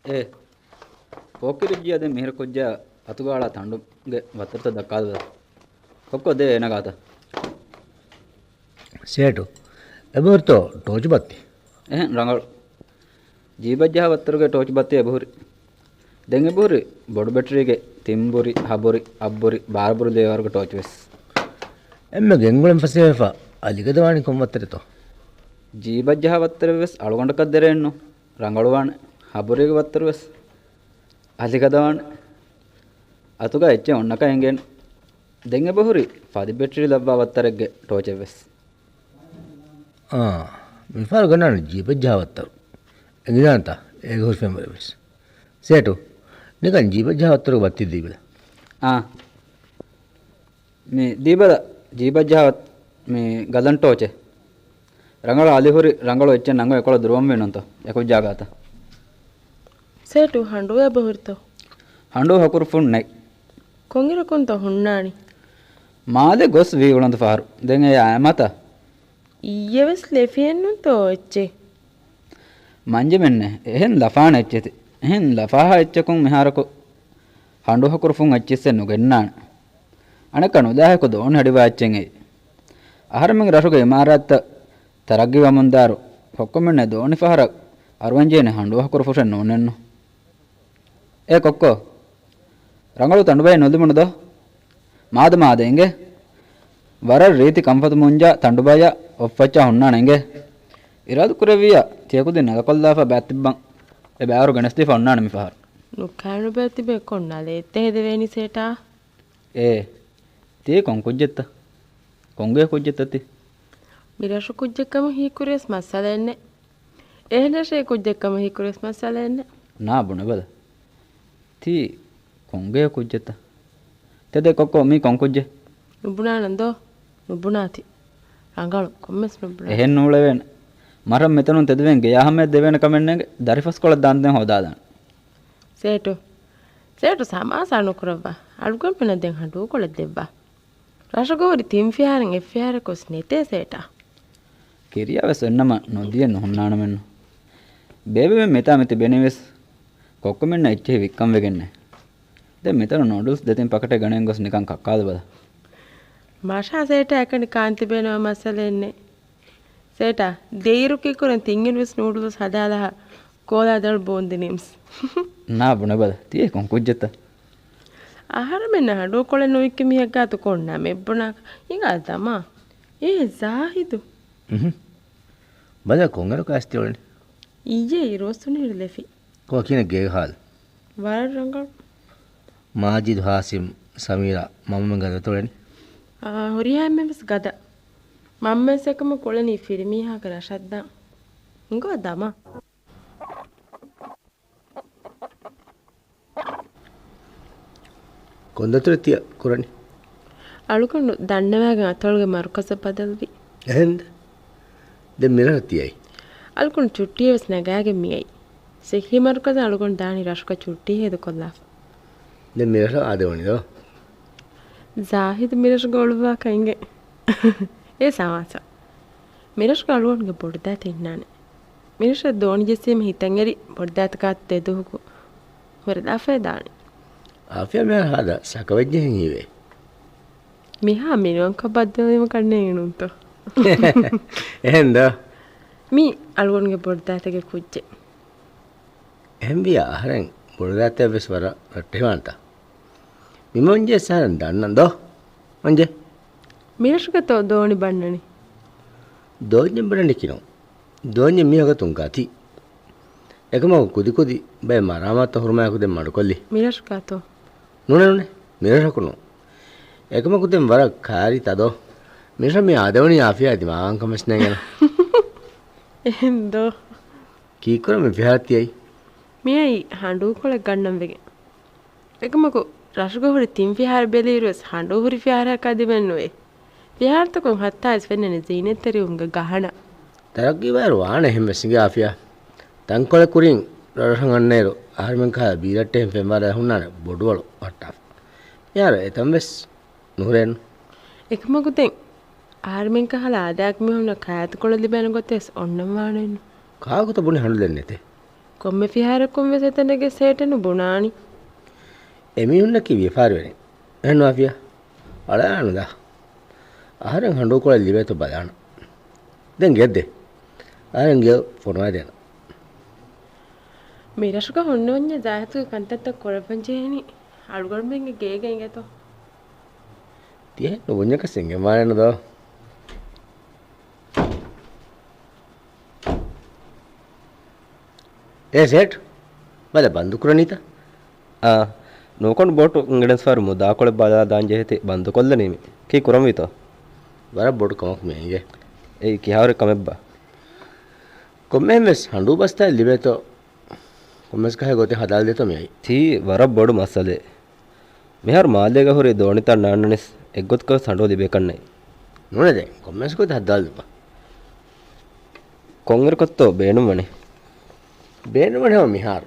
ಏ ಪೋಕಿರಿಜ್ಜಿಯದೆ ಮಿಹಿರ ಕುಜ್ಜ ಅತುಗಾಳ ತಂಡುಗೆ ವತ್ತರ್ತ ದಕ್ಕಾದ ಕೊಕ್ಕೊದೆ ಏನಗಾತ ಸೇಟು ಎಬುರ್ತೋ ಟೋಚು ಬತ್ತಿ ರಂಗಳು ಜೀಬಜ್ಜ ವತ್ತರುಗೆ ಟೋಚು ಬತ್ತಿ ಎಬುರಿ ದೆಂಗೆ ಬುರಿ ಬೊಡು ಬೆಟ್ರಿಗೆ ತಿಂಬುರಿ ಹಬುರಿ ಅಬ್ಬುರಿ ಬಾರಬುರಿ ದೇವರ್ಗ ಟೋಚು ವೆಸ್ ಎಮ್ಮೆ ಗೆಂಗುಳೆಂ ಫಸೇಫ ಅಲಿಗದವಾಣಿ ಕೊಮ್ಮತ್ತರಿತೋ ಜೀಬಜ್ಜ ವತ್ತರು ವೆಸ್ ಅಳುಗೊಂಡ ಕದ್ದೆರೆ ಎಣ್ಣು ರಂಗಳುವಾಣೆ ಹಬುರಿಗೆ ವತ್ತರು ವೆಸ್ ಅಲಿಗದವಾಣೆ ಅತುಗ ಎಚ್ಚೆ ಉಣ್ಣಕ ಹೆಂಗೇನು ದೆಂಗೆ ಬಹುರಿ ಫದಿ ಬೆಟ್ರಿ ಲಬ್ಬ ವತ್ತರೆಗ್ಗೆ ಟೋಚೆ ವೆಸ್ ಮಿಫಾಲ್ ಗಣ್ಣಾನು ಜೀಬಜ್ಜ ವತ್ತರು ಎಂಗಿದಾಂತ ಏಗ ಹುರ್ಫೆಂಬರಿ ವೆಸ್ ಸೇಟು ನಿಕನ್ ಜೀಬಜ್ಜ ವತ್ತರು ಬತ್ತಿದ್ದೀಬಿದ ಮೀ ದೀಬದ ಜೀಬಜ್ಜಾವತ್ ಮೀ ಗದನ್ ಟೋಚೆ ರಂಗಳು ಅಲಿಹುರಿ ರಂಗಳು ಎಚ್ಚೆ ನಂಗ ಎಕೊಳ ದುರ್ವಂಬೇನಂತ ಯಾಕೋ ಜಾಗಾತ ಸೇಟು ಹಂಡು ಎಬಹುರಿತೋ ಹಂಡು ಹಕುರು ಫುಣ್ ನೈ ಕೊಂಗಿರ ಕೊಂತ ಹುಣ್ಣಾಣಿ ಮಾದೆ ಗೊಸ್ ವಿ ಉಳಂತ ಫಾರು ದೆಂಗೆ ಆಮತ ಇಯ್ಯವೆಸ್ ಲೆಫಿಯನ್ನು ತೋ ಎಚ್ಚೆ ಮಂಜೆ ಮೆನ್ನೆ ಎಹೆನ್ ಲಫಾಣ ಎಚ್ಚೆತಿ ಎಹೆನ್ ಲಫಾಹ ಎಚ್ಚೆಕುಂ ಮಿಹಾರಕು ಹಂಡು ಹಕುರು ಫುಣ್ ಎಚ್ಚಿಸ್ಸೆ ನುಗೆನ್ನಾಣ ಅಣಕನು ದಾಯಕು ದೋಣಿ ಹಡಿವ ಅಚ್ಚೆಂಗೆ ಅಹರಮಿಂಗ್ ರಶುಗೆ ಇಮಾರತ್ತ ತರಗ್ಗಿವ ಮುಂದಾರು ಕೊಕ್ಕೊಮೆಣ್ಣೆ ದೋಣಿ ಫಹರ ಅರುವಂಜೇನೆ ಹಂಡು ಹಕುರು ಫುಷನ್ ನೋನೆನ್ನು ಏ ಕೊಕ್ಕೋ ರಂಗಳು ತಂಡುಬಾಯಿ ನೊಂದು ಮಾದ ಮಾದ ಹೆಂಗೆ ವರ ರೀತಿ ಕಂಫತ್ ಮುಂಜ ತಂಡುಬಾಯ ಒಪ್ಪಚ್ಚ ಹುಣ್ಣಾಣೆಂಗೆ ಇರೋದು ಕುರವಿಯ ತೇಕುದಿ ನಗಕೊಲ್ದಾಫ ಬ್ಯಾತಿಬ್ಬಂ ಎ ಬ್ಯಾರು ಗಣಸ್ತಿಫ ಹುಣ್ಣಾಣ ಮಿ ಫಹರ್ ನುಕ್ಕಾಣು ಬ್ಯಾತಿಬೆ ಕೊಂಡಾಲೆ ಎತ್ತೆಹೆದೆವೇನಿ ಸೇಟಾ ಏ ತೇ ಕೊಂಕುಜ್ಜೆತ್ತ ಕೊಂಗೆ ಕುಜ್ಜೆತ್ತತಿ ಮಿರಶು ಕುಜ್ಜೆಕ್ಕಮ ಹೀಕುರೆಸ್ ಮಸಾಲೆ ಎಣ್ಣೆ ಎಹೆನಶೆ ಕುಜ್ಜೆಕ್ಕಮ ಹೀಕುರೆಸ್ ಮಸಾಲೆ ಎಣ್ಣೆ ನಾ ಬುಣಬದ ತೀ ಕೊಂಗೆ ಕುಜ್ಜೆತ್ತ ತೆದೆ ಕೊಕ್ಕೋ ಮೀ ಕೊಂಕುಜ್ಜೆ ನುಬ್ಬುಣಾನಂದೋ ನುಬ್ಬುಣಾತಿ ರಂಗಳು ಕೊಮ್ಮೆಸ್ ನುಬ್ಬುಣ එහෙන් නූලවෙන මරම් මෙතනුන් තෙදවෙන්ගේ යහමෙ දෙවෙන කමෙන්නේගේ දරිෆස්කොල දාන්දෙන් හොදාදන් ಸೇಟು ಸೇಟು ಸಮಾಸಾನು ಕುರವ್ವ ಅಳ್ಗೊಂಡು ಪಿನದ್ದೆಂಗೆ ಹಂಡು ಕೊಳದ್ದೆವ್ವ ರಸಗೋರಿ ತಿಂಫಿಯಾರಂಗೆ ಎಫ್ಫಿಯಾರ ಕೊಸ್ ನೆತೆ ಸೇಟ කිරියාව සොන්නම නොදිය නොහුන්නානමෙන්න බේබෙ මෙතා මෙති බෙනෙවෙස් කොක්කමෙන්න එච්චේ වික්කම් වෙගෙන්නේ දැන් මෙතන නූඩල්ස් දෙතින් පකටේ ගණෙන් ගොස් නිකන් කක්කාද බල ಮಾಷಾ ಸೇಟ ಯಾಕಂಡು ಕಾಂತಿ ಬೇನವ ಮಸಾಲೆ ಎಣ್ಣೆ ಸೇಟ ದೇಯಿರುಕಿ ಕುರನ್ ತಿಂಗಿನ್ವಿಸ್ ನೂಡಲ್ಸ್ ಹದಾಲಹ ಕೋಲಾದಳು ಬೋಂದಿ ನಿಮ್ಸ್ ನಾ ಬುಣಬದ ತಿಯೇ ಕೊಂಕುಜ್ಜೆತ್ತ ಆಹಾರ ಮೆನ್ನ ಹಡು ಕೊಳೆ ನೋಯ್ಕೆ ಮಿಹಗಾತು ಕೊಂಡ ಮೆಬ್ಬುಣಾಕ ಈಗ ಅದಮ್ಮ ಏ ಜಾಹಿದು ಬದ ಕೊಂಗರು ಕಾಸ್ತಿ ಒಳನಿ ಈಜೆ ಈ ರೋಸ್ತುನಿ ಹಿಡ್ಲೆಫಿ ಕೋಕಿನ ಗೇಗ ಹಾಲ್ ವರ ರಂಗಳು ಮಾಜಿದ್ ಹಾಸಿಂ ಸಮೀರಾ ಮಮ್ಮ ಗದ ತೊಳನಿ ಹೊರಿಯಾಮೆಸ್ ಗದ ಮಮ್ಮೆಸಕಮ ಕೊಳನಿ ಫಿರಿಮಿ ಹಾಕರ ಶದ್ದ ಇಂಗೋ ಅದಮ್ಮ ಕೊಂದತೃತಿಯ ಕುರಣಿ ಅಳುಕೊಂಡು ದಂಡವಾಗ ಅತೊಳಗೆ ಮರುಕಸ ಬದಲ್ವಿ ಎಂದ ದೆ ಮಿರತಿಯೈ ಅಳ್ಕೊಂಡು ಚುಟ್ಟಿಯಸ್ ನಗಾಗೆ ಮಿಯೈ ಸಿಹಿ ಮರುಕದ ಅಳುಕೊಂಡು ದಾಣಿ ರಶ್ಕ ಚುಟ್ಟಿ ಹೆದು ಕೊಲ್ಲ ದೆ ಮಿರ ಆದವಣಿದೋ ಜಾಹಿದ್ ಮಿರಶ್ಗೊಳ್ಳುವ ಕಂಗೆ ಏ ಸವಾಸ ಮಿರಶ್ಗ ಅಳುಗೊಂಡ್ಗೆ ಬೊಡ್ದ ತಿನ್ನಾನೆ ಮಿರಶ ದೋಣಿ ಜೆಸ್ಸೀಮ ಹಿತಂಗೆರಿ ಬೊಡ್ದಾತ ಕಾತ್ ತೆದುಹುಕು ಹೊರದಾಫೆ ದಾಣಿ ಆಫಿಯಾ ಮೇರ ಹಾದ ಸಕವಜ್ಜೆ ಹಿಂಗಿವೆ ಮಿಹಾ ಮಿನೊಂಕ ಬದ್ದಲಿಮ ಕಣ್ಣೆ ಏನುಂತು ಎಂದ ಮೀ ಅಳುಗೊಂಡ್ಗೆ ಬೊಡ್ದಾತಗೆ ಕುಜ್ಜೆ ಎಂಬಿಯ ಆಹರೆಂ ಬೊಡ್ದಾತೆ ಬೆಸ್ವರ ರಟ್ಟೆವಾಂತ ಮಿಮೊಂಜೆ ಸಾರನ್ ದಣ್ಣಂದೋ ಒಂಜೆ ಮಿರಶ್ಗ ತೋ ದೋಣಿ ಬಣ್ಣಣಿ ದೋಜ್ಞೆ ಬಣ್ಣಣಿಕಿನೋ ದೋಜ್ಞೆ ಮಿಹಗ ತುಂಗಾತಿ එකම කුදි කුදි බෑ මරාමත් හොරමයක දෙම් මඩකොල්ලි මිරස්කාතෝ නුනේ මිරසකුණු එකම කුදෙම් වර කාරි තදෝ මිරස මේ ආදවණි ආෆියා ඇති මාංකමස් නෑ එන්දෝ කීකර මේ විහාරතියයි මෙයි හඬු කොල ගන්නම් වෙගේ එකමකෝ රසගොහරි තින් විහාර බෙලීරස් හඬු හුරි විහාරයක් අදිවෙන්නෝේ විහාරතකොන් හත්තාස් වෙන්නේ ජීනෙතරි උංග ගහන තරග්ගි වර වාන එහෙම සිඟ ආෆියා තංකොල කුරින් රරහංගන්නේරු ආහාරෙන් කා බීරට්ටෙන් ෆෙම්වර හුන්නාන බොඩවල වට්ටා යාර එතම් වෙස් නුරෙන් එකමකුතෙන් ආහාරෙන් කහලා ආදයක් මෙහුන කායත කොළ ලිබෙන ගොතෙස් ඔන්නම් වානෙන්න කාගත බොනේ හඬු දෙන්නේ තේ කොම්මෙ ෆිහාරකුම් වෙස එතනගේ සේටනු බුණානි එමිහුන්න කිව්වේ පාරවෙනේ එහෙනම් ආෆියා අලයන්ද ආහාරෙන් හඬු කොළ ලිවෙත බලන්න දැන් ගෙද්දේ ආරෙන් ගේ ෆොනවා දෙන්න මීරෂුක හොන්නොන්නේ ජාහතු කන්තත්ත කොරපංචේනි අලුගොල්මෙන්ගේ ගේගෙන් ගතෝ තියේ නොවන්නක සිංගේ මානනද ఏ సేట్ మళ్ళీ బందుకురనీత ನೋಕೊಂಡು ಬೋಟು ಇಂಗಡೆನ್ಸ್ ಫಾರ್ ಮುದಾಕೊಳೆ ಬಾದ ದಾಂಜೆಹತಿ ಬಂದು ಕೊಲ್ಲೆ ನೀಮಿ ಕಿ ಕುರಂವಿತ ಬರ ಬೋಟ್ ಕಮಕ್ ಮೇಗೆ ಏ ಕಿ ಹಾವ್ರೆ ಕಮೆಬ್ಬ ಕೊಮ್ಮೆ ಮೆಸ್ ಹಂಡು ಬಸ್ತಾ ಲಿಬೇತೋ ಕೊಮ್ಮೆಸ್ ಕಹೆ ಗೋತೆ ಹದಾಲ್ ದೇತೋ ಮೇ ಥೀ ವರ ಬೋಡು ಮಸಲೆ ಮಿಹಾರ್ ಮಾಲೆಗ ಹೊರೆ ದೋಣಿತ ನಾಣ್ಣನಿಸ್ ಎಗ್ಗೊತ್ಕ ಸಂಡೋ ದಿಬೇಕಣ್ಣೆ ನೋಡಿದೆ ಕೊಮ್ಮೆಸ್ ಗೋತೆ ಹದಾಲ್ ದಪ್ಪ ಕೊಂಗರ್ ಕೊತ್ತೋ ಬೇಣು ಮಣಿ ಬೇನು ಮಣೆ ಮಿಹಾರ್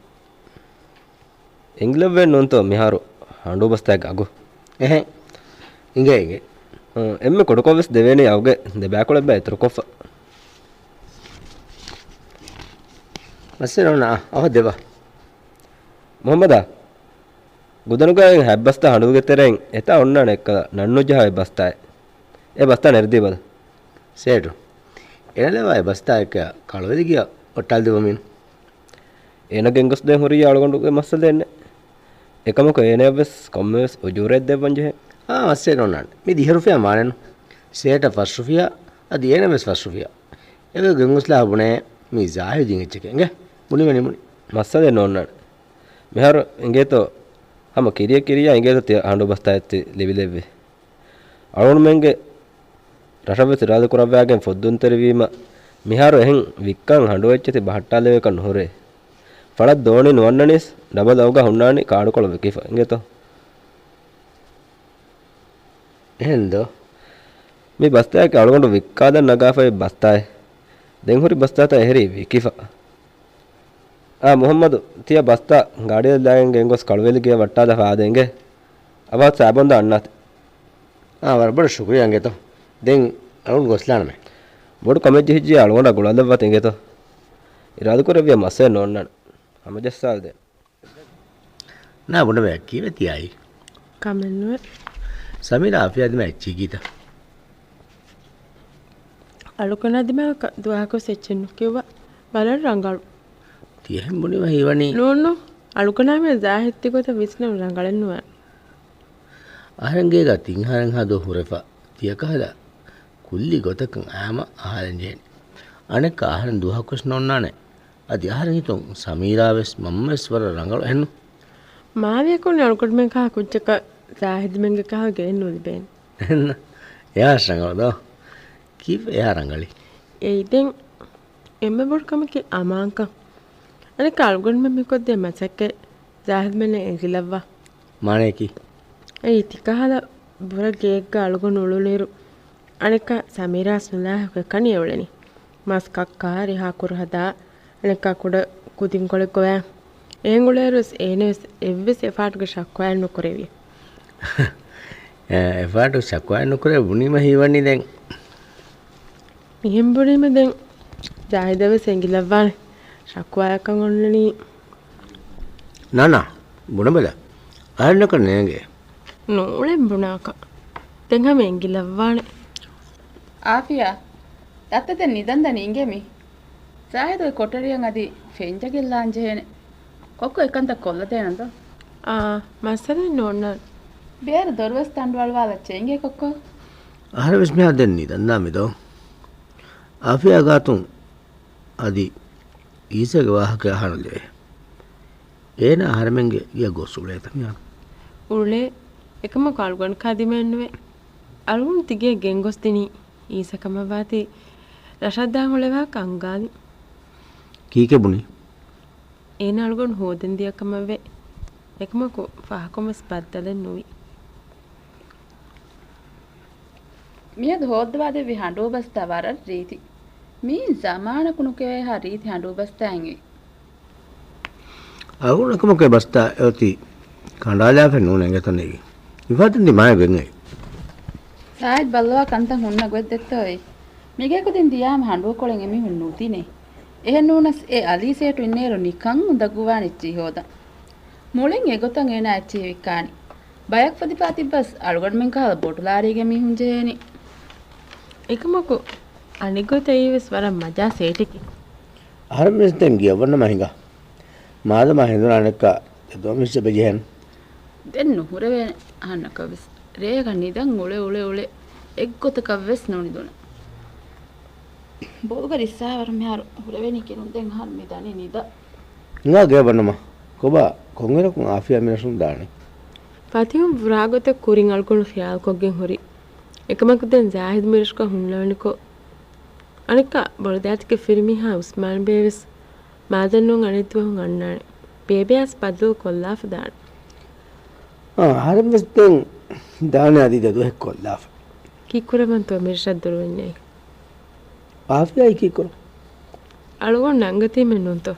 ಇಂಗ್ಲವ್ವೆ ನೋಂತೋ ಮಿಹಾರು ಹಂಡು ಬಸ್ತಾಗ ಆಗು ಎಹೆ ಹಿಂಗೆ ಎಮ್ಮೆ ಕೊಡ್ಕೋವಿಸ್ ದೇವೇನಿ ಅವಗೆ ದೆ ಬ್ಯಾಕೊಳೆ ಬೈ ತುರ್ಕೊಫ ಮಸ್ಸೆ ನೋಣ ಅವ ದೇವ ಮೊಹಮ್ಮದ ಗುದನುಗ ಹೆಬ್ಬಸ್ತ ಹಣುಗೆ ತೆರೆಂ ಎತ ಒಣ್ಣಣ ಎಕ್ಕ ನಣ್ಣು ಜಹ ಬಸ್ತಾಯ ಎ ಬಸ್ತಾ ನೆರ್ದಿ ಬದ ಸೇಟು ಏನಲೆವ ಬಸ್ತಾ ಎಕ್ಕ ಕಳವೆದಿಗಿಯ ಒಟ್ಟಾಲ್ ದೇವ ಮೀನು ಏನಗೆಂಗಸ್ ದೆ ಹೊರಿ ಆಳ್ಗೊಂಡು ಮಸ್ಸಲ್ ದೇನೆ එකමක ඒනවෙස් කොම්මස් උජුරෙත් දෙවන්ජේ මස්සේ නොන්නන්න මේ 10 රුපියා මානෙනු සේට ෆස් රුපියා අද ඒනවෙස් ෆස් රුපියා ඒක ගංගුස්ලා බුනේ මේ ජාහිදින් එච්චකෙන්ගේ මුනි මනි මුනි මස්සද නොන්නන්න මෙහර එංගේතෝ හම කිරිය එංගේතෝ තිය හඬු බස්තා ඇත්ති ලිවිලෙව්වේ අරුණ මෙන්ගේ රෂවෙස් රාද කුරව්වාගෙන් ෆොද්දුන් තෙරවීම මිහාර එහෙන් වික්කන් හඬු වෙච්චති බහට්ටාලේ කන් හොරේ ಫಳದ್ ದೋಣಿ ನೋನ್ನನಿಸ್ ಡಬಲ್ ಅವಗ ಹುಣ್ಣಾಣಿ ಕಾಡುಕೊಳ್ಬೇಕು ಇಫ ಹಿಂಗೇತೋ ಎಂದು ಮೀ ಬಸ್ತಾಯಕ್ಕೆ ಅಳ್ಕೊಂಡು ವಿಕ್ಕಾದ ನಗಾಫೈ ಬಸ್ತಾಯ್ ದೆಂಗುರಿ ಬಸ್ತಾತ ಎಹರಿ ವಿಕಿಫ ಮೊಹಮ್ಮದ್ ತಿಯ ಬಸ್ತಾ ಗಾಡಿಯಲ್ಲಾಗೆಂಗೆ ಹೆಂಗೋಸ್ ಕಳುವೆಲಿಗೆ ಒಟ್ಟಾದ ಹಾದೆಂಗೆ ಅವಾಗ ಸಾಬಂದ ಅಣ್ಣಾತ್ ವರಬಡ ಶುಕ್ರಿಯ ಹಂಗೇತೋ ದೆಂಗ್ ಅವ್ನು ಗೊಸ್ಲಾಣಮೆ ಬೋಡು ಕಮೆಜ್ಜಿ ಹಿಜ್ಜಿ ಅಳ್ಕೊಂಡ ಗುಳದವ್ವ ತೆಂಗೇತೋ ಇರಾದು ಕೊರವ್ಯ ಮಸ್ಸೆ ನೋಡ್ನಾಣ ಅಮಜಸ್ಸಾಲ್ದೆ ನಾ ಬುಂಡವೆ ಕೀವೆತಿ ಆಯಿ කමෙන්නුව ಸಮೀರ ಆಫಿಯಾದಿಮ ಎಚ್ಚಿಗೀತ අලුකනදිම දුවහකො සෙච්චෙන්නු කිව්ව බලන් රංගලු තියෙන් බුනිව හිවනි නෝන්නු අලුකනාම ජාහිත්තිකොත විස්නම් රංගලන්නුව ආරංගේ ගතින් හරන් හදෝ හුරෙෆා තියකහද කුල්ලි ගොතකන් ආම ආහරෙන්ජේ අනෙක් ආහරන් දුවහකොස් නොන්නානේ අද ආහරන් හිතුන් සමීරාවෙස් මම්මස්වර රංගල එන්නු මාවියකුන් අලුකඩ්මෙන් කහ කුච්චක ජාහිද්මෙන්ගේ කහ ගෙන්නුවද බේන් එන්න එයා රංගලද කීව එයා රංගලි ඒයිදෙන් එම්ම බොඩ්කමකි අමාංක අනෙක අලුගොඩ්මෙන් මිකොද්දේ මසක්කේ ජාහිද්මෙන් එගිලව්වා මානේකි ඒ තිකහල බොර ගේග්ග අලුගොන් උළුනීරු අනෙක සමීරාස් නුලාහක කණියවලනි මස් කක්කා රිහා කුරහදා අනෙක කුඩ කුදින් කොලෙක් ගොයා ඒංගුලේරුස් ඒනෙස් එව්විස් එෆාට්ග ශක්වයන් නොකරෙවිය එෆාට් ශක්වයන් නොකර බුනිම හිවන්නේ දැන් මිහෙම් බුනිම දැන් ජාහිදව සෙංගිලව්වානේ ශක්වයකන් ඔන්නනි නානා බුණබල ආරන්නක නේගේ නෝලෙන් බුණාක දැන් හැම එංගිලව්වානේ ಆಫಿಯಾ ದತ್ತತೆ ನಿದಂದನಿ ಇಂಗೆಮಿ ಸಾಯದ ಕೊಟರಿಯಂ ಅದಿ ಫೆಂಜಗೆಲ್ಲ ಅಂಜೇನೆ ಕೊಕ್ಕೊ ಎಕಂತ ಕೊಲ್ಲದೇನಂದ මස්සද නොන්න ಬೇರೆ ದೊರ್ವಸ್ ತಂಡ್ವಾಳ್ವಾಲ ಚೆಂಗೆ ಕೊಕ್ಕೊ ආහාර විස්මය දෙන්නේ දන්නාමෙදෝ ආෆියා ගාතුන් අදි ඊසක වාහක ආහාරලේ ඒන ආහාරමෙන්ගේ ගිය ගොසුලේ තමියා උරුලේ එකම කල්ගොන් කදිමෙන්නුවේ අලුන් තිගේ ගෙන්ගොස්තිනි ඊසකම වාති රෂද්දාන් වලවා කංගාලි කීකේ බුනි ඒන අලුගොන් හෝදෙන් දියකම වේ එකමකෝ ෆහකොමස් බද්දලෙන් නොවි මියද හොද්දවාදේ වි හඬෝ බස්තා වර රීති මී ජමාන කුණුකේ හා රීති හඬෝ බස්තාංගේ අහුණකමක බස්තා යති කණ්ඩාලා ෆෙන්නුනේ ගතනේ ඉවතෙන්දි මාය වෙන්නේ ಸಾಯದ್ ಬಲ್ವಾ ಕಂತ ಹುಣ್ಣ ಗೊದ್ದೆತ್ತೋಯ್ ಮಿಗೆ ಕುದಿನ್ ದಿಯಾಮ ಹಂಡು ಕೊಳೆಂಗೆ ಮಿ ಹುಣ್ಣುತಿನೆ එහෙන් නූනස් ඒ අලීසේටු ඉන්නේරු නිකන් උදගුවානිච්චි හොද මුලින් එගොතන් එන ඇච්චි විකානි බයක් පදිපාති බස් අලුගඩ මෙන් කහල බොටුලාරීගේ මිහුන් ජේනි එකමකු අනිගොත ඒවස් වර මජා සේටිකි අහරම් මෙස්තෙන් ගියවන්න මහිඟා මාද මහින්දුනානක එදොමිස්ස බෙජෙන් දෙන්නු හුරවේ අහන්නකවස් රේග නිදන් උලේ එක්ගොතකවස් නොනිදුන බෝගර ඉස්සාවර මෙහර හුරවෙනි කිනුන් දෙන් හර මිදනි නිද nga gevannama koba kongerakun afia minasun daane පතියුම් වරාගත කුරින් අල්ගොණු ඛයාල් කොගෙන් හොරි එකමක දැන් ජාහිද් මිරස්ක හුම්ලවනිකෝ අනික බොරදාත්ක ෆිල්මි හා උස්මාන් බේවස් මාදන්නුන් අනිත්වහුන් අන්නානේ බේබියස් පදු කොල්ලාෆ දාන අහරම් මෙස්තෙන් daane adi dedu hek kollaf කිකුරමන් තෝ මිරෂත් දරුවන්නේ afia ikikor අලුගොන් නංගති මෙන්නුන්තෝ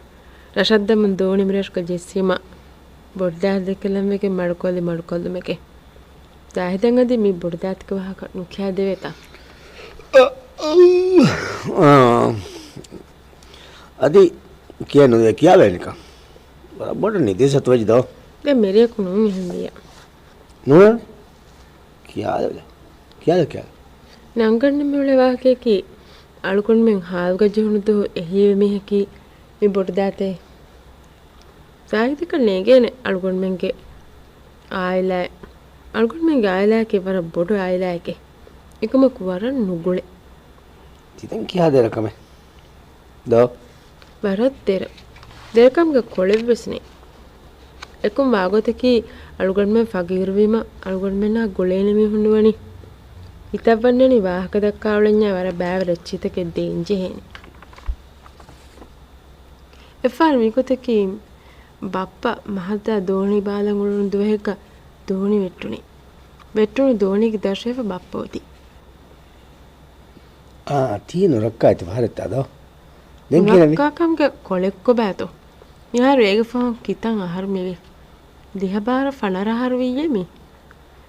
රෂද්දම දෝනි මිරස්ක ජෙස්සීමා බොඩ්දාත් දෙකලම් එකේ මඩකොල්ල මේකේ ජාහිදන් අදී මේ බොඩ්දාත්ක වහක නුඛයා දෙවේතා adi කියනද කියාවේ නිකන් බොඩ නිදේශත් වෙජි දෝ දැන් මෙරිය කුණු මෙහෙන්දිය නෝ කියාද නංගන්න මෙවලේ වාකේකි අලුකොන් මෙන් හාල් ගජුණුදු එහි මෙහකි මේ බොඩ්දාතේ ජාහිදක නේගෙන අලුකොන් මෙන්ගේ ආයිලා අලුකොන් මෙන්ගේ ආයිලා කෙවර බොඩ ආයිලා එකේ එකම කුවර නුගුලේ තිතන් කියාද රකම දෝ වරත් දෙරකම්ග කොළෙව්වෙස්නේ එකුම් වාගොතකි අලුගොන් මෙන් ෆගීර්වීම අලුගොන් මෙන් ගොලේන මිහුණුවනි හිතවන්නනි වාහක දක්කාවලඤ්ඤා වර බෑවර චිතකෙ දෙන්ජෙහෙනි එෆාර මිකොතකි බප්පා මහතා දෝණි බාලන් උළුන් දුවහෙක දෝණි වෙට්ටුණු දෝණිගේ දර්ශේව බප්පෝති තීන රක්කායිති භාරතදෝ දැන් කියන්නේ රක්කාකම්ගේ කොලෙක්කො බෑතෝ මිහාර ඒගෆෝන් කිතන් අහර් මෙවි දිහබාර ෆනරහර වියෙමි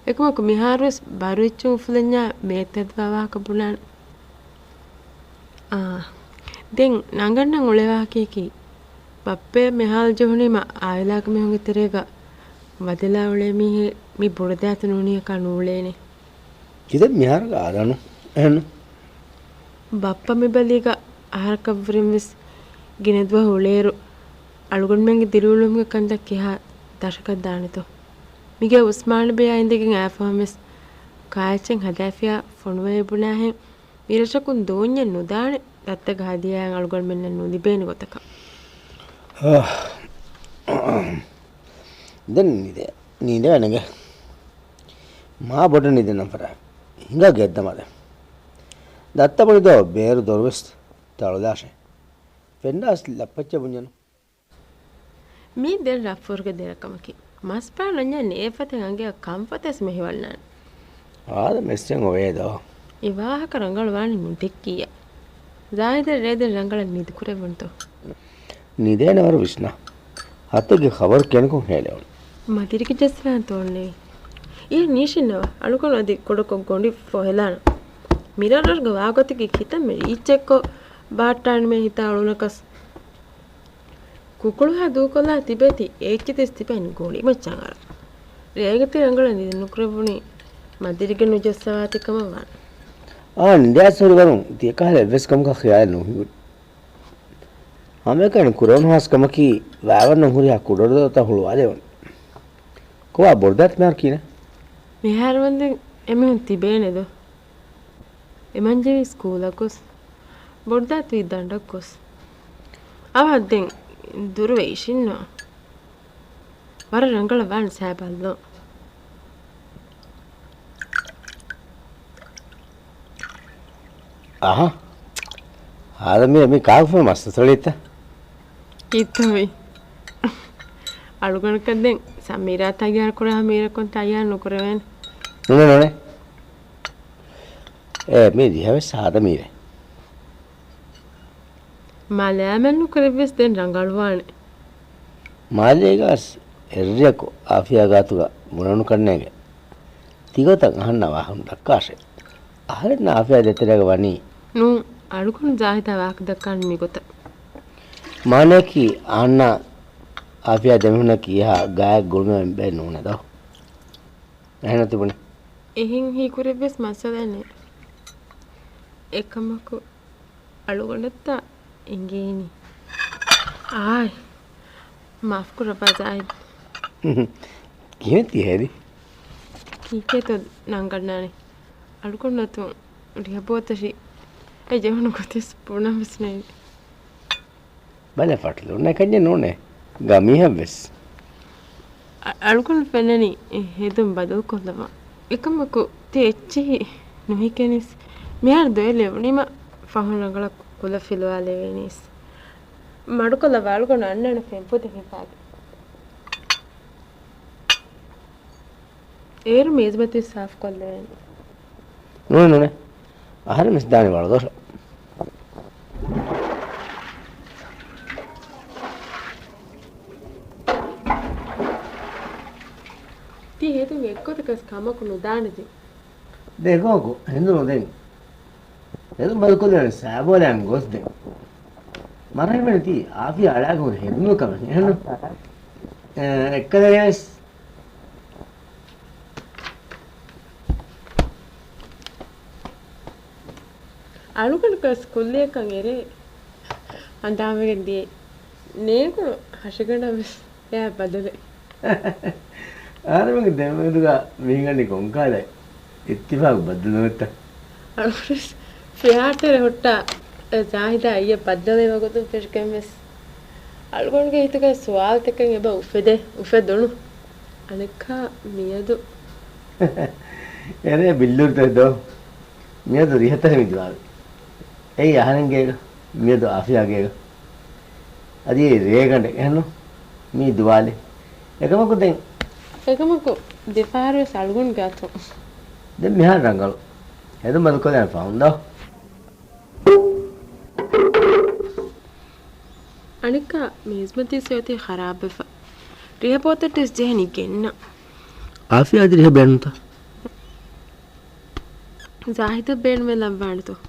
එකමක මිහාරස් බරුච්චු උෆලඤ්ඤා මේතද්වා කබුණන් දැන් නංගන්න ඔලෙවාකේකි බප්පේ මෙහාල් ජොහුනිම ආයලාක මෙහුගේ තරේක වදලා ඔලේ මි බොරදාත නුනිය කනූලේනේ කිද මිහාරක ආදනු එහෙනම් බප්පා මෙබලික ආහාරකවරින් විස් ගිනෙද්ව හොලේරු අලුගොන් මෙන්ගේ දිරුළුම්ගේ කන්දක් කියා දශකක් දානතෝ මිගේ උස්මාන් බේ ඉඳගෙන ආෆමස් කායචෙන් හදාෆියා ෆොනුවේ බුනාහෙන් මිරෂකුන් දෝඤ්ඤ නුදානේ දත්ත ගහදියා අලුගොන් මෙන්න නුදිබේනි ගොතක දැන් නීද වෙනගේ මා බොඩ නිදනම් පර හිඟා ගෙද්දමද දත්තපොනිදෝ බේරු දොරවස් තලදාශේ ෆෙන්ඩාස් ලප්පච්ච බුඤ්ඤන මේ දෙල් රෆෝර්ග දෙරකමකි මස්පා නඤ්ඤ නේෆතෙන් අංගේ කම්පතස් මෙහිවල්නාන ආද මෙස්සෙන් ඔවේදෝ ඉවාහක රංගල වානි මුන්ටෙක්කිය ජාහිද රේද රංගල නිදි කුරෙවන්තෝ නිදේනවර විශ්නා හතගේ ખબર කෙනකෝ හෙලෙවන මදිරික ජස්වාන් තෝන්නේ ඊ නිෂිනව අලුකොන අදි කොඩකො ගොඩි ෆොහෙලාන මිරරර් ගවාගතකි හිතම රීචෙක්කෝ බාට්ටාන් මේ හිත අලුනකස් කුකුළු හදූ කොල්ලා තිබෙති ඒච්චිතස් තිබෙන ගොඩි මච්චන් අර රේගති රංගල නිදි නුකරවුනි මදිරික නුජස්සවාතිකම වාන නිදෑසොරු වරුන් තියකාල එවස්කම් කා ඛයාල නොහි අමෙකන කුරෝන් හස්කමකි වැවන්න හුරියා කුඩරද තහුළු ආදෙවන කොවා බොර්දත් මාර් කින මෙහාර වන්දෙන් එමෙන් තිබේනේද එමන්ජේ ස්කූලකොස් බොර්දත් විදණ්ඩකොස් අවද්දෙන් දුර වෙයිෂින්නවා වර රංගල වන් සෑබල්ලෝ ආහා ආදමේ මේ කාෆේ මස්ත තොලිත කිත්තොයි අලුගණකෙන් සමීරා තයාර කරා මීරකොන් තයාර නොකරවෙන් නෝනේ මේ දිහාවේ සාද මීරේ මලෑමෙන් නොකරවෙස් දෙන් රංගල්වානේ මාලේගස් එර්රියකෝ ආෆියා ගාතුගා මොනනු කන්නේගේ තිගතන් අහන්නවා හම් දක්කාෂේ අහරන ආෆියා දෙතරක වනි නු අලුගණ ජාහිත වාක් දක්කන් මිගොත माने की आना आफिया देमुना की यह गाय गुड़ में बे नूने दो है ना तुमने එහෙන් හීකුරෙබ්බෙස් මසදනේ එකමකු අලුගොඩත්තා එංගේනි ආයි මාෆ් කරපා ජාහිද් කියති හැරි කීකේතො නංගන්නානේ අලුගොඩනතු රියබෝතෂි ඒ ජෙවණු කොතිස් පුණම්ස්නේ බල ෆටලු නැකන්නේ නෝනේ ගමී හැබස් අලුගොඩ පෙන්නනි හෙදුම් බදල් කොල්ලවා එකමකු තෙච්චි නොහිකෙනිස් මෙහර දෙලෙවණිම ෆහුනගල කුල ෆිලවාලෙවෙනිස් මඩුකොල වල්ගොන අන්නන පෙම්පු දෙහිපාගේ ඒර මේස්බති සාෆ් කොල්ලෙවෙනි නෝනේ නෝනේ ආහාර මිස්දානේ වලදොර ती हेतु එක්කොතකස් කමකු නොදානද देखो हिंदू दें ये तो बिल्कुल साबोलें गोश्त दें मराठी में थी आप ही अलग हो हिंदू का है ना कलर्स අලුකඩකස් කුල්ලියකන් එරේ අන්දාමගෙන්දී නේකු හෂිකඩ එයා බදලේ ආරමගේ දෙමෙදුගා මීගන්නේ කොංකාලයි ඉත්තිපාක බදලනොත්ත අලුකඩස් ෆියාටර හොට්ටා ජාහිදා අයිය බදලේ වගොතු පෙෂකෙමස් අලුකඩගේ හිතක සවාල් තකන් එබ උෆෙදොණු අනෙක්කා මියදු එරේ බිල්ලුර්ත දෝ මියදු රිහතර මිදුවාල් ඒ අහනගේ මියදු ආෆියාගේ අදී රේගඬ එහෙනු මී දුවාලේ එකමකු දෙන් එකමකු දෙපාරේ සල්ගුන් ගාතෝ දැන් මෙහා රංගල එද මද කොලයන් ෆවුන්ඩා අනිකා මේස්මති සෝතේ ખરાબ බෙෆ රියපොතට ජෙහනි ගෙන්න ආෆියා දිරිහ බැන්ත ජාහිද බේන් මේ ලම්බාණතෝ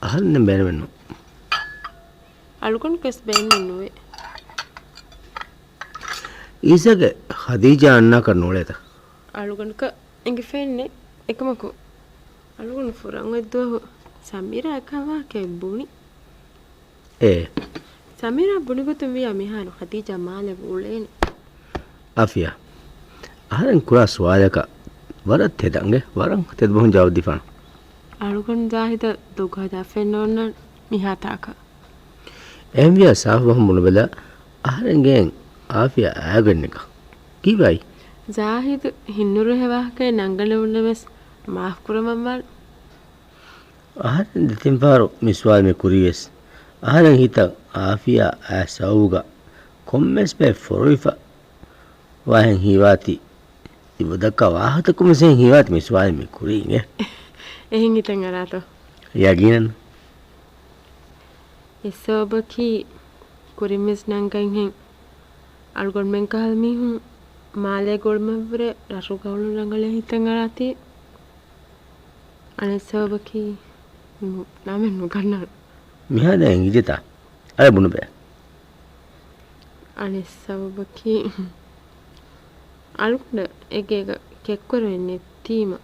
අහන්න බැරවෙන්න අලුකන් කස් බේන් නුවේ ඊසක ඛදීජා අන්නා කරනෝලේත අලුකන්ක එංගෙ ෆෙන්නේ එකමකු අලුකන් ෆුරන් වෙද්දෝ සමීරා කවා කෙබ්බුනි ඒ සමීරා බුනිගොතු මියා මිහානු ඛදීජා මාලේ බුලේනි ආෆියා අහරන් කුරා ස්වාදක වරත් තෙදංගේ වරන් තෙද බොහොන් ජවාබ් දිෆාන අලුකන් ජාහිද දුගහදා ෆෙන්නෝන්න මිහාතාක එම්වියා සාෆ් බොහොන් මුනබල අහරන්ගෙන් ආෆියා ආගන්නක කීවයි ජාහිද හින්නුරු හෙවාකේ නංගල උන්නමස් මාෆ් කුරමම්මල් අහරන් දෙතින් පාරු මිස්වාල් මේ කුරියස් අහරන් හිත ආෆියා ආසවුගා කොම්මස් බේ ෆොරිෆා වහන් හිවාති ඉවදක වාහත කුමසෙන් හිවාත් මිස්වාල් මේ කුරියේ එහෙන් හිතන් අරාතෝ යගිනන් එසෝබකි කුරිමිස් නංගන් හෙන් අල්ගොන් මෙන් කහල් මිහුන් මාලේ ගොල්මවර රසු කවුළු රංගල හිතන් අරාති අනෙසෝබකි නමෙන් නුගන්නල් මිහා දැන් ඉදිතා අර බුණු බෑ අනෙසෝබකි අලුක්න එක කෙක්කර වෙන්නේ theme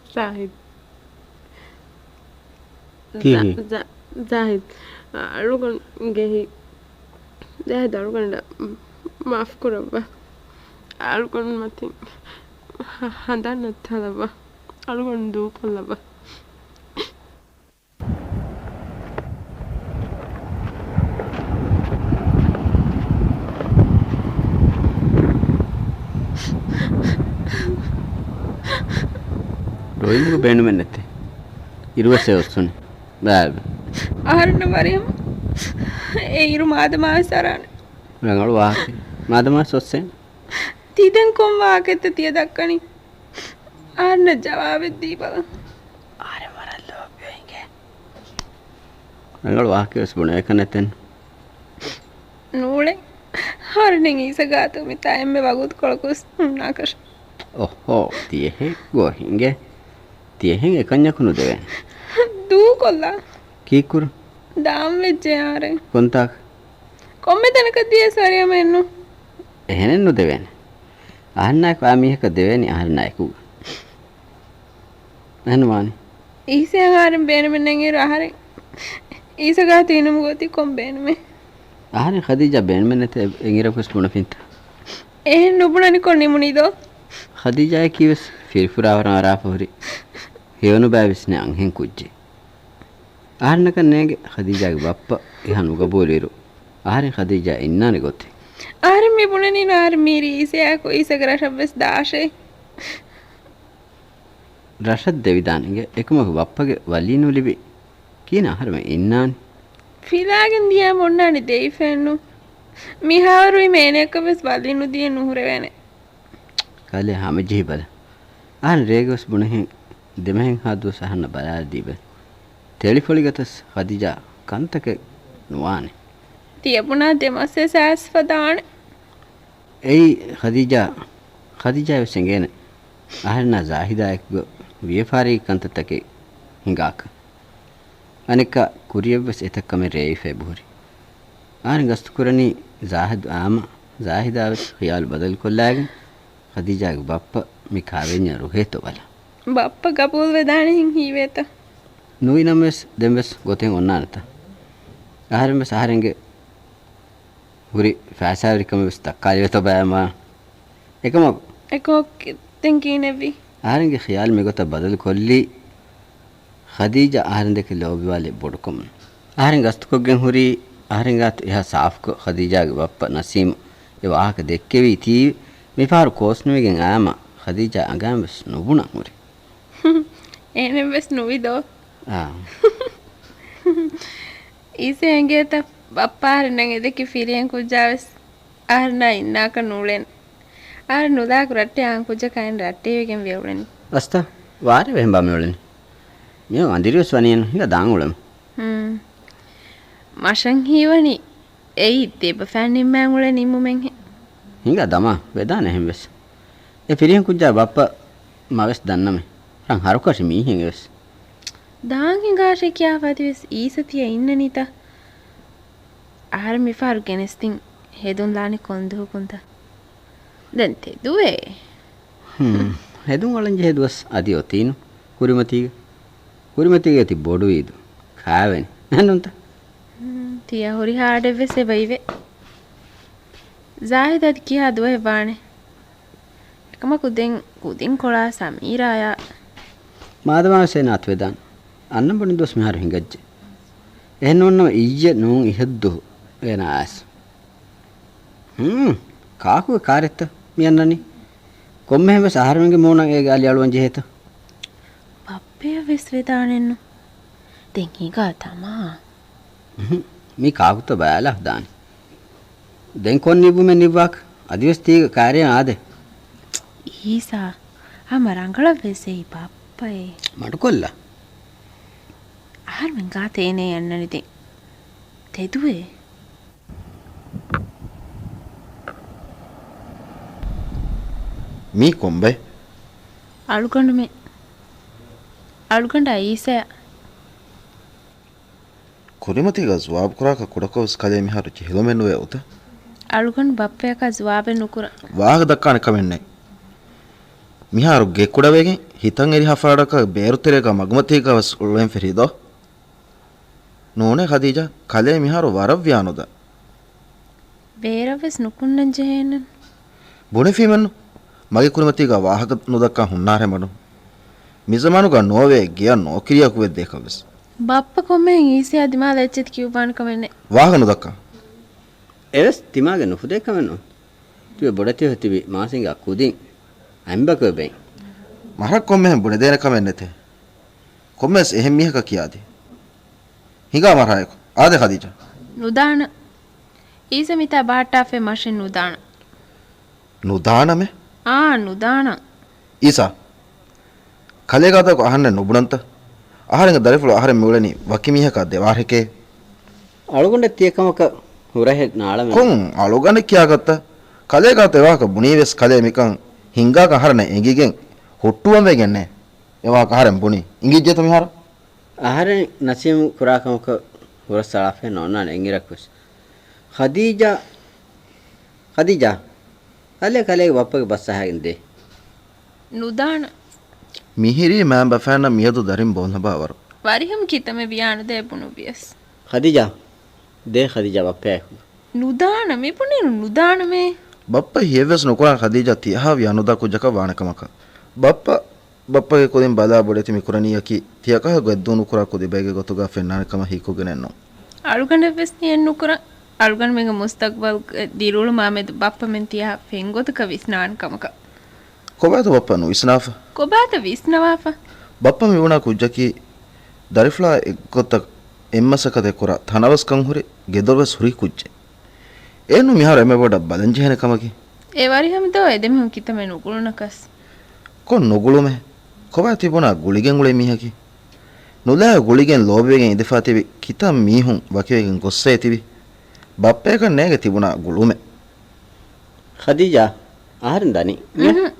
Zahid. Kihi? Zahid. Alugan gehi. Zahid alugan da maaf kuraba. Alugan matin. Handan thalaba. Alugan du kollaba. ರೋಹಿಣಿಗೂ ಬೇಣು ಮೆನ್ನತ್ತೆ ಇರುವಸೆ ವಸ್ತುನಿ ಬ್ಯಾಗ್ ಆರನ್ನು ಮರಿಯಮ್ಮ ಏರು ಮಾದಮಾಸರಾನ ರಂಗಳು ವಾಕೆ ಮಾದಮ ಸೊಸ್ಸೆ තිදෙන් කොම් වාකෙත තිය දක්කනි ආරන ජවාබෙද්දී බල ಆರೆ ಮರಲ್ಲೋ ಬೇಂಗೆ ರಂಗಳು ವಾಕೆ ವಸ್ಬುಣ ಏಕನೆತೆನ್ නූලෙ ආරනෙන් ಈಸಗಾತು ಮಿತಾ ಎಮ್ಮೆ ವಗುತ್ ಕೊಳಕುಸ್ ನಾಕಶ ಓಹೋ ತಿಯೆ ಗೋ ಹಿಂಗೆ ತಿಯೆ ಹಿಂಗೆ ಕನ್ಯಕುನು ದೇವೆ ದೂ ಕೊಲ್ಲ කීකුර දාම් වෙච්චේ ආරෙන් කොන්තාක් කොම්මෙ තැනකදී සරියම එන්නු එහෙනෙන් නොදෙවෙන අහන්නක් වාමියක දෙවෙනි අහන්නයිකු නහනවානි ඊසේ ආරෙන් බේනමෙන්ගේ ආහාරෙන් ඊසගා තීනම ගොති කොම් බේනමේ ආහාරෙන් ඛදීජා බේනමෙන්නත එංගිරකුස් පුණ පින්ත එහෙන් නුබුණනි කොන්නි මුනිදෝ ඛදීජා කිවස් ෆිරිෆුරාවරන් අරාපොරි හේවනු බෑවිස්නේ අංහෙන් කුජ්ජේ ආහන්නක නේගේ ඛදීජාගේ බප්පා ඉහන් උගබෝලිරු ආහාරෙන් ඛදීජා ඉන්නානේ ගොතේ ආරෙන් මේ බුණනි නාර මීරි ඊසේ කො ඊසගර ශබ්බස් දාෂේ රෂද් දෙවිදානගේ එකමක බප්පගේ වලීනු ලිබි කියන ආහාරම ඉන්නානේ ෆිලාගෙන් දියා මොන්නානි දෙයි ෆෙන්නු මිහාරුයි මේනකවස් වලිනු දිය නුහුර වෙනේ කාලේ හැම ජීබල ආන් රේගස් බුණෙන් දෙමහෙන් හදු සහන්න බලා දීබ ටෙලිෆොලිගතස් ඛදීජා කන්තක නුවානේ තියපුණා දෙමස්සේ සෑස් වදාන ඒ ඛදීජා වෙසෙන්ගෙන ආහරණ සාහිදායක වියපාරී කන්තතකේ හිඟාක අනික කුරියවස් එතකම රේයිෆේ බුරි ආන් ගස්තු කරණි zahidavet khiyal badal kollagen khadijaගේ bappa mi kavenya ruheto bala bappa gapul vedani hin hiweta nuinames demves goten onnanata aharme saharenge huri fasarikam ves takkali veto bama ekok tenkinevi aharenge khiyal me gota badal kolli khadija aharende ke lobi wale bodkom aharenge astukoggen huri aharengat eha saaf ko khadijaගේ bappa nasim e wahaka dekkevi ti me paru kosnuwegen ama khadija angambes nubuna huri enem ves nuvido ah ise engeta bappa harenang edeki firiyen kujjaves arna innaka nulen ar nudak ratte an kujja kain ratte wegen weulen asta ware wehen bamuleni me andirius waniyen hinga daangulam mashan hiwani ei deba fannin mangule nimmumen hinga dama vedana hembes e firiyen kujja bappa maves danname ran harukashi mi hinges daan hingashe kya vadives isatiya innanita ahar mi faru genestin hedun lani kondu kunta den teduwe hedun walanje hedus adi otinu kurimatiga ti bodu idu khaaveni nanunta tiya hori haade vese baive zahidat kiya duwe baane ekama kudin kola samira ya madama senat vedan annam boni dos mihar hingajje ehnnonna iyye nun iheddu enaas kaaku karetta miyannani komme heme saharmenge monan e gali alwan jeheta bappe ves vedanennu den higa tama mi kaakuta bala dani den kon nibu me nibak adives tiga karya ade isa amarangala vesei pappai madukolla ahar men gaate ene yannanide teduwe mi kombe alugonda isa kurimatiga jawab kuraka kudakos kale mi haru hilomenuwe uta alugon bappeka jawabe nukura waaga dakkane kamenne mi haru gekudawegen hitan eri hafaadaka beerutereka magmatika was ulwen ferido none khadija kale mi haru waravyanuda beeraves nukunnan jehenen bone fimennu mage kurimatiga waahaka nudakka hunnare madu mizamanuga nove giya nokiriya kuwe dekavs bappa komen isi adima lechet kiuban kamenne waaga nudakka eves timage nufude kamenu tibe bodati hotibi masinga kudin ambako ben marak komme bune dena kamennete kommes ehem mihaka kiyadi higa marayko ade khadija nudana isa mita baata fe mashin nudana me nudana isa kalegata ko ahanne nubunanta aharenga darifulu aharen muleni wakimihaka dewarheke alugonde tiekamaka hurahe naalame kon alugane kiyagatta kalegata ewaka bunives kale mikan hingaka aharne engigen hottuwame genne ewaka aharen buni ingijjeto mihara aharen nasim kurakamaka hura salafe nonna engirakus khadija alle kale wappage bassahagen de නුදාන මිහිරි ma'am බෆෑන්න මියදු දරින් බෝල්න බාවරු වරිහම් කිතම වියාන දෙපුණු වියස් khadija de khadija wappe නුදාන මෙපුණේ නුදාන මේ ಬಪ್ಪ ಹೇವೆಸ್ ನುಕುರ ಖದೀಜಾ ತಿಹಾ ವ್ಯಾನುದಾ ಕುಜಕ ವಾಣಕಮಕ ಬಪ್ಪಗೆ ಕೊದಿನ್ ಬದಾ ಬೊಡೆತಿ ಮಿಕುರನಿಯಕಿ ತಿಯಕಹ ಗದ್ದು ನುಕುರ ಕುದಿ ಬೇಗೆ ಗೊತುಗ ಫೆನ್ನಾನಕಮ ಹೀಕುಗೆನೆನ್ನೋ අලුගಂಡ වෙස් නියන් නුකර අලුගන් මෙග මුස්තක්බල් දිරුළු මාමෙද බප්ප මෙන් තියා ෆෙන්ගොතක විස්නාන් කමක ಕೊಬಾತ ಬಪ್ಪನು ಇಸ್ನಾಫ කොබාත විස්නවාප ಬಪ್ಪ ಮಿವುಣ ಕುಜ್ಜಕಿ ದರಿಫ್ಲಾ ಎಗ್ಗೊತ್ತ ಎಮ್ಮಸಕದೆ ಕುರ ಥನವಸ್ ಕಂಹುರಿ ಗೆದೊರ್ವಸ್ ಹುರಿ ಕುಜ್ಜೆ ಏನು ಮಿಹಾರ ಎಮ್ಮೆ ಬೋಡ ಬಲಂಜೆಹನೆ ಕಮಗಿ ඒ වරිහම දෝ එදෙමු කිතම නුකුළුනකස් ಕೊ ನುಗುಳುಮೆ ಕೊಬಾ ತಿಬುಣ ಗುಳಿಗೆನ್ ಗುಳೆ ಮಿಹಕಿ ನುಲಾ ಗುಳಿಗೆನ್ ಲೋಬೆಗೆನ್ ಇದಫಾತಿವಿ ಕಿತ ಮೀಹುಂ ವಕಿವೆಗೆನ್ ಗೊಸ್ಸೆ ತಿವಿ ಬಪ್ಪೇಕ ನೇಗೆ ತಿಬುಣ ಗುಳುಮೆ khadija aharen dani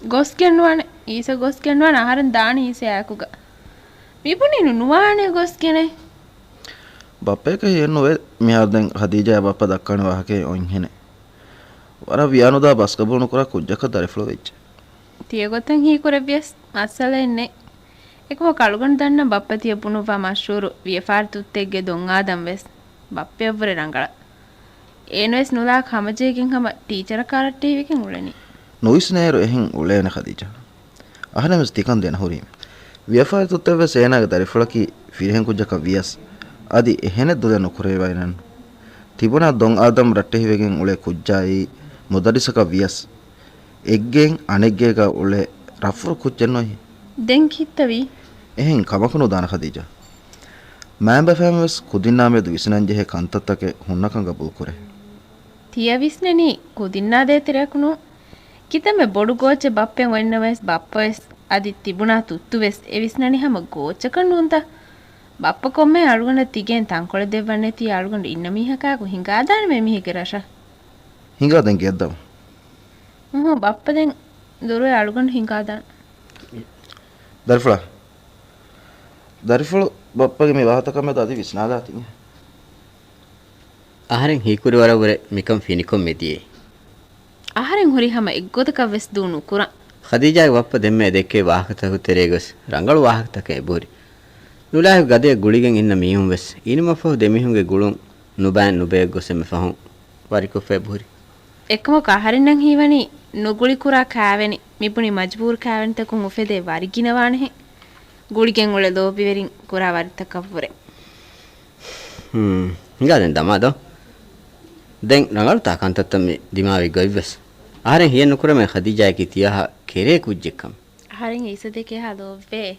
ගොස් කියන්නවන ඊස ගොස් කියන්නවන ආහාරෙන් දාන ඊස යාකුග මිපුණේ නුවානේ ගොස් කෙනේ ಬಪ್ಪೇಕ ಏನು ಮಿಹಾರ್ದೆನ್ ಖದೀಜಾ ಬಪ್ಪ ದಕ್ಕಣ ವಾಹಕೆ ಒನ್ಹೆನೆ ವರ ವಿಯಾನುದಾ ಬಸ್ಕಬುಣು ಕುರ ಕುಜ್ಜಕ ದರಿಫ್ಲೋ ವೆಚ್ಚ තියගොතන් හීකුරවියස් මස්සල එන්නේ එකෝ කලුගන් දන්න බප්ප තියපුණුවා මෂූරු වියෆාර් තුත්තෙක්ගේ දොන් ආදම් වෙස් බප්පෙව්වර රංගල ඒනොස් නුලා කමජේකින් හම ටීචර් කාරට්ටීවිකින් උලෙනි නොයිස්නේරු එහෙන් උලේන ಖದೀಜා අහනමස් තිකන් දෙන හොරීම වියෆාර් තුත්තෙව සේනාග දරිෆ්ලකි ෆිරහෙන් ಕುಜ್ಜಕ වියස් අදි එහෙන දුදන කුරේවයිනන් තිබුණා දොන් ආදම් රට්ටෙහිවෙගෙන් උලේ ಕುಜ್ಜායි මුදරිසක වියස් එග්ගෙන් අනෙග්ගේක උලේ රෆුරු කුච්චෙන්නොයි දෙන් කිත්තවි එහෙන් කමකුණු දාන ಖದೀಜා මෑම්බ ෆෑමස් කුදින්නාමේද විසනංජෙහෙ කන්තත්තක හුන්නකංග බුල් කුරේ තියවිස්නෙනි කුදින්නා දේතිරකුණු කිතම බොඩු ගෝච බප්පෙන් වෙන්නවස් බප්පස් අදි තිබුණා තුත්තු වෙස් එවිස්නනි හැම ගෝචකන් නුන්ත බප්ප කොම්මේ අලුගන තිගෙන් තංකොල දෙවන්නේ තිය අලුගන ඉන්න මිහකාකු හිඟාදාන මේ මිහිගේ රෂ හිඟාදෙන් ගෙද්දම බප්ප දෙන් දොරේ අලුගන හිඟාදාන දරිෆ්ලා බප්පගේ මේ වාහතකම දාති විස්නාදා තින් aharen hikuri warawure mikam finikom mediye ආහාරෙන් හොරි හැම එක්ගොතක වෙස් දුණු කුර khadija ge wappa demme dekke wahakata teregos rangalu wahakata ke buri nulahu gade guligen inna mihum wes inuma fo demihunge gulun nuban nube goseme fahun wariko fe buri එකම කාහරින් නම් හීවනි නොගුලි කුරා කෑවෙනි මිපුනි මජ්බූර් කෑවෙන තකුන් උෆෙදේ වරිගිනවානේ ගුලිගෙන් වල ලෝපි වෙරින් කුරා වරිතකවුරේ ngaden damado den rangalu ta kantatta me dimawi goives aharen hiyen nukura me khadija ki tiyaha kere kujjekam ආහාරෙන් ඊස දෙකේ හදෝවේ